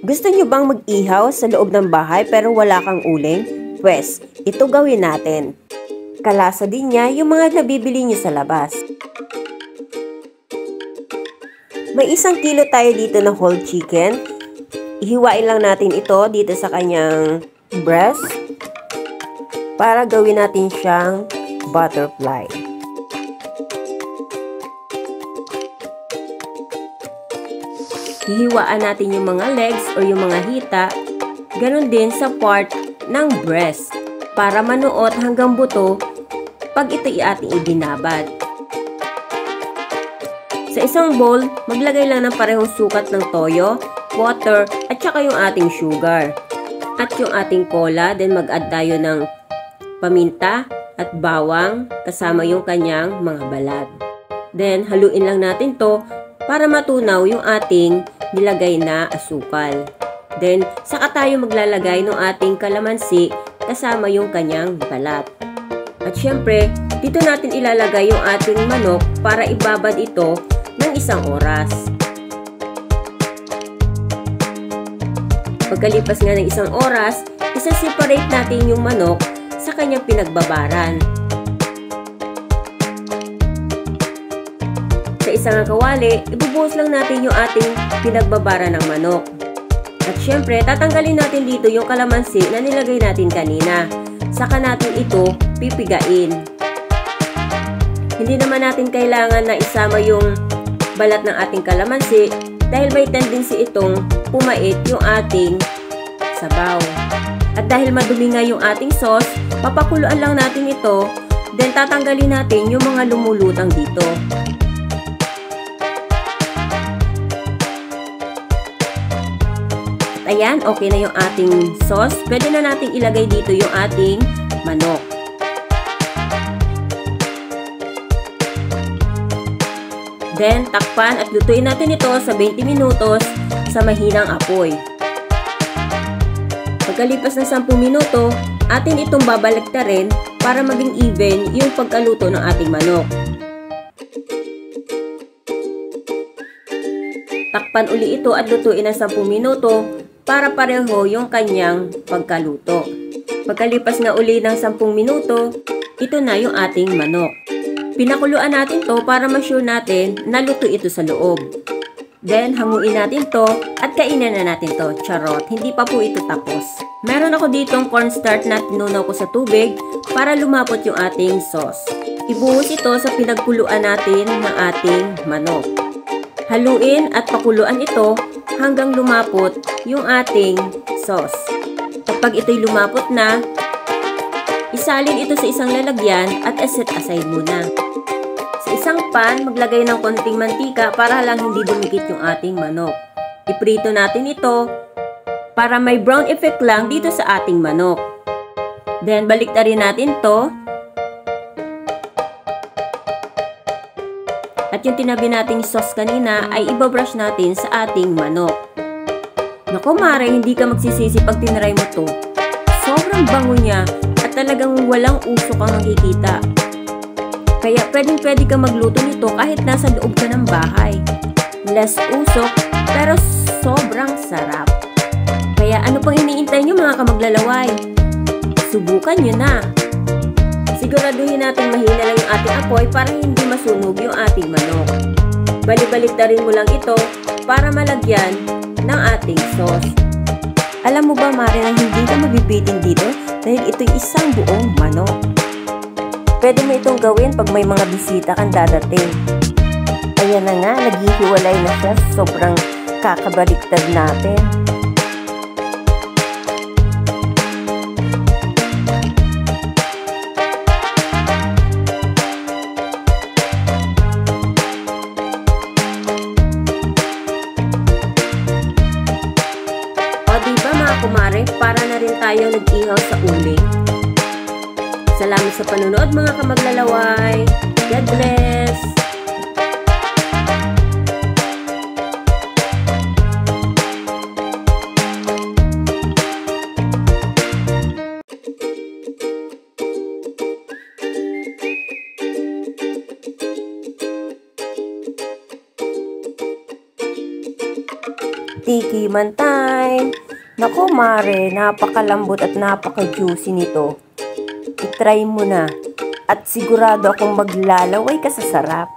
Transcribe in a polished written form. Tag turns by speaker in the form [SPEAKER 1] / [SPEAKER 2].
[SPEAKER 1] Gusto nyo bang mag-ihaw sa loob ng bahay pero wala kang uling? Pwes, ito gawin natin. Kalasa din niya yung mga nabibili nyo sa labas. May 1 kilo tayo dito na whole chicken. Ihiwain lang natin ito dito sa kanyang breast para gawin natin siyang butterfly. Hihiwaan natin yung mga legs o yung mga hita, ganun din sa part ng breast para manuot hanggang buto pag ito ating ibinabad. Sa isang bowl, maglagay lang ng parehong sukat ng toyo, water, at saka yung ating sugar. At yung ating cola, then mag-add tayo ng paminta at bawang kasama yung kanyang mga balat. Then, haluin lang natin to para matunaw yung ating nilagay na asukal. Then, saka tayo maglalagay ng ating kalamansi kasama yung kanyang balat. At syempre, dito natin ilalagay yung ating manok para ibabad ito ng 1 oras. Pagkalipas nga ng 1 oras, isa-separate natin yung manok sa kanyang pinagbabaran. Sa isang kawali, ibubuhos lang natin yung ating pinagbabara ng manok. At syempre, tatanggalin natin dito yung kalamansi na nilagay natin kanina. Saka natin ito pipigain. Hindi naman natin kailangan na isama yung balat ng ating kalamansi dahil may tendency itong pumait yung ating sabaw. At dahil madumi nga yung ating sauce, papakuluan lang natin ito, then tatanggalin natin yung mga lumulutang dito. At ayan, okay na yung ating sauce. Pwede na natin ilagay dito yung ating manok. Then, takpan at lutuin natin ito sa 20 minutos sa mahinang apoy. Pagkalipas ng 10 minuto, atin itong babaliktarin para maging even yung pagkaluto ng ating manok. Takpan uli ito at lutuin ng 10 minuto para pareho yung kanyang pagkaluto. Pagkalipas nga uli ng 10 minuto, ito na yung ating manok. Pinakuluan natin to para ma-sure natin na luto ito sa loob. Then, hanguin natin to at kainin na natin to. Charot, hindi pa po ito tapos. Meron ako ditong cornstarch na tinunaw ko sa tubig para lumapot yung ating sauce. Ibuhos ito sa pinagkuluan natin ng ating manok. Haluin at pakuluan ito hanggang lumapot yung ating sauce. Kapag ito'y lumapot na, isalin ito sa isang lalagyan at set aside muna. Sa isang pan, maglagay ng konting mantika para lang hindi dumikit yung ating manok. Iprito natin ito para may brown effect lang dito sa ating manok. Then, baliktarin natin to. At yung tinabi nating sauce kanina ay ibabrush natin sa ating manok. Naku mare, hindi ka magsisisi pag tinry mo to. Sobrang bango niya at talagang walang usok ang nakikita. Kaya pwedeng-pwede ka magluto nito kahit nasa loob ka ng bahay. Less usok pero sobrang sarap. Kaya ano pang iniintay nyo mga kamaglalaway? Subukan nyo na! Siguraduhin natin mahina lang yung ating apoy para hindi masunog yung ating manok. Balik-baliktarin mo lang ito para malagyan ng ating sauce. Alam mo ba Mare na hindi ka mabibitin dito dahil ito'y isang buong manok. Pwede mo itong gawin pag may mga bisita kang dadating. Ayan na nga, naghihiwalay na siya. Sobrang kakabaliktad natin. Kumare, para na rin tayo nag-ihaw sa uling. Salamat sa panonood mga kamaglalaway. God bless! Tikiman time! Naku mare, napakalambot at napaka-juicy nito. I-try mo na at sigurado akong maglalaway ka sa sarap.